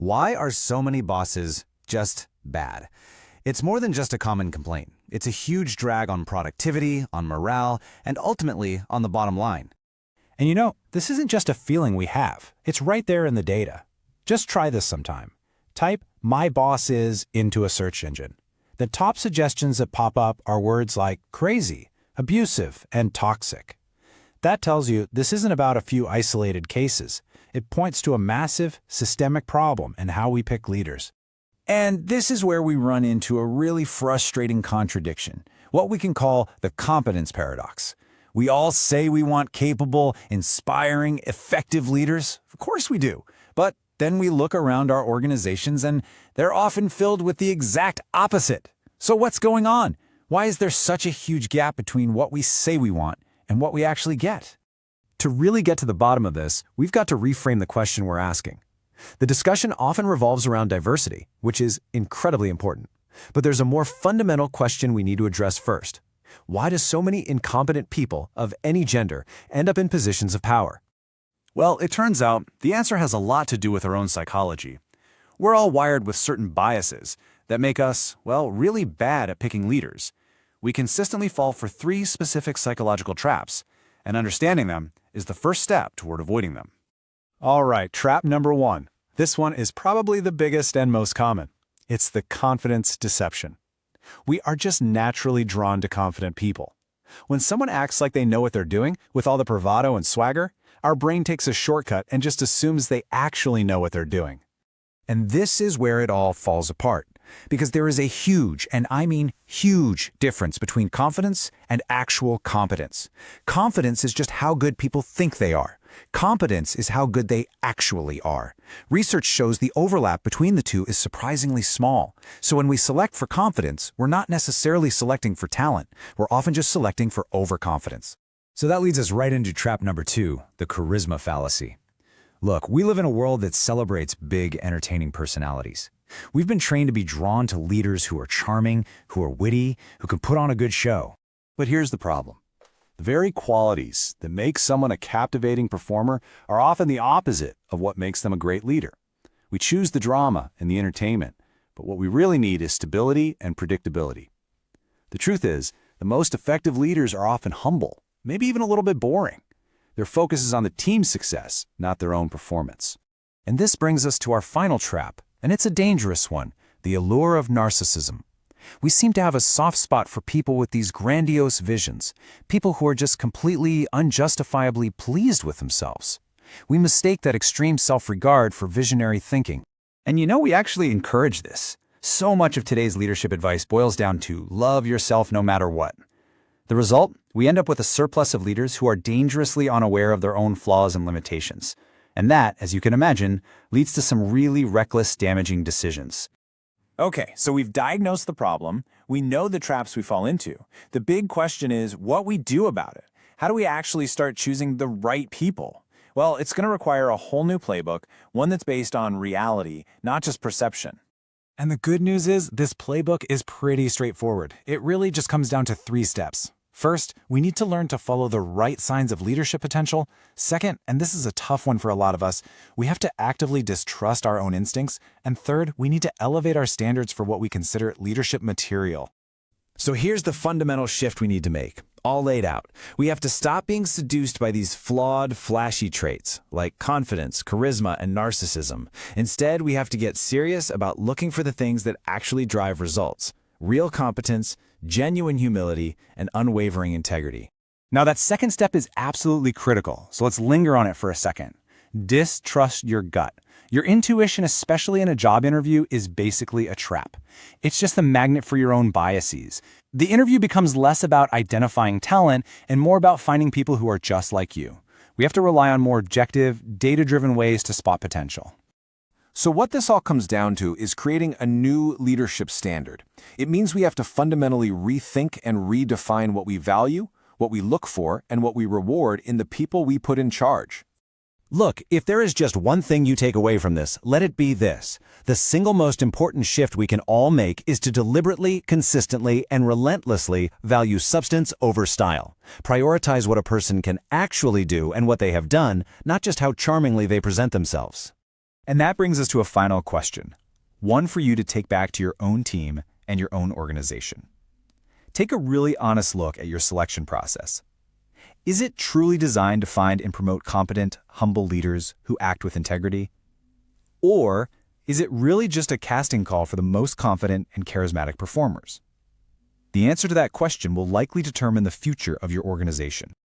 Why are so many bosses just bad? It's more than just a common complaint. It's a huge drag on productivity, on morale, and ultimately on the bottom line. And this isn't just a feeling we have. It's right there in the data. Just try this sometime. Type "my boss is" into a search engine. The top suggestions that pop up are words like crazy, abusive, and toxic. That tells you this isn't about a few isolated cases. It points to a massive, systemic problem in how we pick leaders. And this is where we run into a really frustrating contradiction, what we can call the competence paradox. We all say we want capable, inspiring, effective leaders. Of course we do. But then we look around our organizations and they're often filled with the exact opposite. So what's going on? Why is there such a huge gap between what we say we want and what we actually get? To really get to the bottom of this, we've got to reframe the question we're asking. The discussion often revolves around diversity, which is incredibly important. But there's a more fundamental question we need to address first. Why do so many incompetent people of any gender end up in positions of power? Well, it turns out the answer has a lot to do with our own psychology. We're all wired with certain biases that make us, really bad at picking leaders. We consistently fall for 3 specific psychological traps, and understanding them is the first step toward avoiding them. All right, trap number 1. This one is probably the biggest and most common. It's the confidence deception. We are just naturally drawn to confident people. When someone acts like they know what they're doing, with all the bravado and swagger, our brain takes a shortcut and just assumes they actually know what they're doing. And this is where it all falls apart, because there is a huge, and I mean huge, difference between confidence and actual competence. Confidence is just how good people think they are. Competence is how good they actually are. Research shows the overlap between the two is surprisingly small. So when we select for confidence, we're not necessarily selecting for talent. We're often just selecting for overconfidence. So that leads us right into trap number 2, the charisma fallacy. Look, we live in a world that celebrates big, entertaining personalities. We've been trained to be drawn to leaders who are charming, who are witty, who can put on a good show. But here's the problem. The very qualities that make someone a captivating performer are often the opposite of what makes them a great leader. We choose the drama and the entertainment, but what we really need is stability and predictability. The truth is, the most effective leaders are often humble, maybe even a little bit boring. Their focus is on the team's success, not their own performance. And this brings us to our final trap, and it's a dangerous one, the allure of narcissism. We seem to have a soft spot for people with these grandiose visions, people who are just completely, unjustifiably pleased with themselves. We mistake that extreme self-regard for visionary thinking. And we actually encourage this. So much of today's leadership advice boils down to love yourself no matter what. The result? We end up with a surplus of leaders who are dangerously unaware of their own flaws and limitations. And that, as you can imagine, leads to some really reckless, damaging decisions. Okay, so we've diagnosed the problem. We know the traps we fall into. The big question is what we do about it. How do we actually start choosing the right people? Well, it's going to require a whole new playbook, one that's based on reality, not just perception. And the good news is this playbook is pretty straightforward. It really just comes down to 3 steps. First, we need to learn to follow the right signs of leadership potential. Second, and this is a tough one for a lot of us, we have to actively distrust our own instincts. And third, we need to elevate our standards for what we consider leadership material. So here's the fundamental shift we need to make, all laid out. We have to stop being seduced by these flawed, flashy traits, like confidence, charisma, and narcissism. Instead, we have to get serious about looking for the things that actually drive results: real competence, genuine humility, and unwavering integrity. Now, that second step is absolutely critical, so let's linger on it for a second. Distrust your gut. Your intuition, especially in a job interview, is basically a trap. It's just the magnet for your own biases. The interview becomes less about identifying talent and more about finding people who are just like you. We have to rely on more objective, data-driven ways to spot potential. So what this all comes down to is creating a new leadership standard. It means we have to fundamentally rethink and redefine what we value, what we look for, and what we reward in the people we put in charge. Look, if there is just one thing you take away from this, let it be this. The single most important shift we can all make is to deliberately, consistently, and relentlessly value substance over style. Prioritize what a person can actually do and what they have done, not just how charmingly they present themselves. And that brings us to a final question, one for you to take back to your own team and your own organization. Take a really honest look at your selection process. Is it truly designed to find and promote competent, humble leaders who act with integrity? Or is it really just a casting call for the most confident and charismatic performers? The answer to that question will likely determine the future of your organization.